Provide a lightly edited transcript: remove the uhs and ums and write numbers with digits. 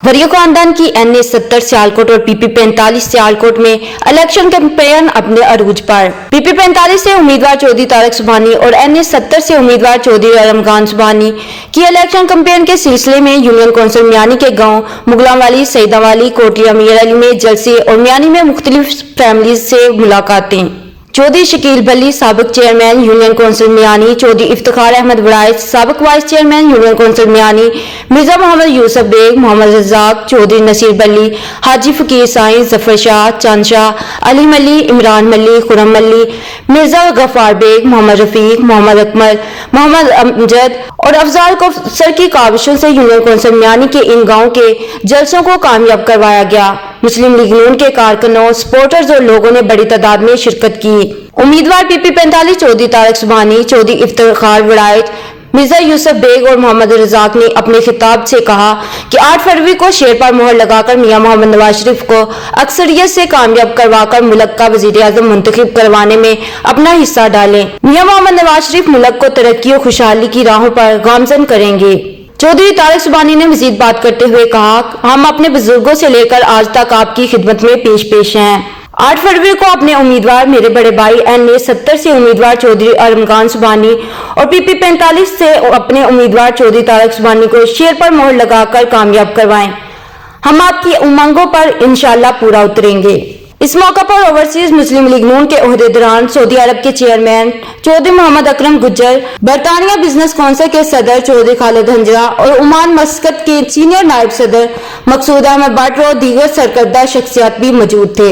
वरीय खानदान की NA 70 सियालकोट और PP 45 सियालकोट में इलेक्शन कैंपेन अपने अरूज पर। PP 45 से उम्मीदवार चौधरी तारक सुबहानी और NA 70 से उम्मीदवार चौधरी रमजान सुबहानी की इलेक्शन कैंपेन के सिलसिले में यूनियन काउंसिल मियानी के गांव मुगलांवाली, सईदावाली, कोटिया मीर अली में जलसे और मियानी में मुख्तलिफ फैमिलीज से मुलाकातें। चौधरी शकील भली साबिक chairman union council Miani, Chaudhry Iftikhar Ahmed Waraich साबिक vice chairman union council Miani, Mirza Mohammad Yusuf Baig, Mohammad Razzaq, Chaudhry Naseer Bhalli, Haji फकीर साईं, जफर शाह, चांद शाह, अली मली, इमरान मली, खुरम मली, मिर्जा गफार बेग, मोहम्मद रफीक, मोहम्मद अकमल, मोहम्मद अमजद और अफजाल कौसर की काविशों से यूनियन काउंसिल मियानी के इन गाँव के जलसों को कामयाब करवाया गया। मुस्लिम लीग नून के कारकुनों, सपोर्टर्स और लोगों ने बड़ी तादाद में शिरकत की। उम्मीदवार PP 45 चौधरी तारक सुबहानी, चौधरी इफ्तिखार वड़ाइच, मिर्जा यूसुफ बेग और मोहम्मद रज़ाक ने अपने खिताब से कहा कि 8 फरवरी को शेर पर मोहर लगाकर मियां मोहम्मद नवाज शरीफ को अक्सरियत से कामयाब करवाकर मुल्क का वजीर आज़म मुंतखब करवाने में अपना हिस्सा डालें। मियां मोहम्मद नवाज शरीफ मुल्क को तरक्की और खुशहाली की राहों पर गामजन करेंगे। चौधरी तारक सुबहानी ने मजीद बात करते हुए कहा, हम अपने बुजुर्गों से लेकर आज तक आपकी खिदमत में पेश हैं। 8 फरवरी को अपने उम्मीदवार मेरे बड़े भाई NA 70 से उम्मीदवार चौधरी रमजान सुबहानी और PP 45 से अपने उम्मीदवार चौधरी तारक सुबहानी को शेर पर मोहर लगाकर कामयाब करवाएं। हम आपकी उमंगों पर इंशाअल्लाह पूरा उतरेंगे। इस मौका पर ओवरसीज मुस्लिम लीग नून के ओहदेदारान, सऊदी अरब के चेयरमैन चौधरी मोहम्मद अकरम गुज्जर, बरतानिया बिजनेस काउंसिल के सदर चौधरी खालिद हंजरा और ओमान मस्कत के सीनियर नायब सदर मकसूद अहमद भट्ट और दीगर सरकर्दा शख्सियात भी मौजूद थे।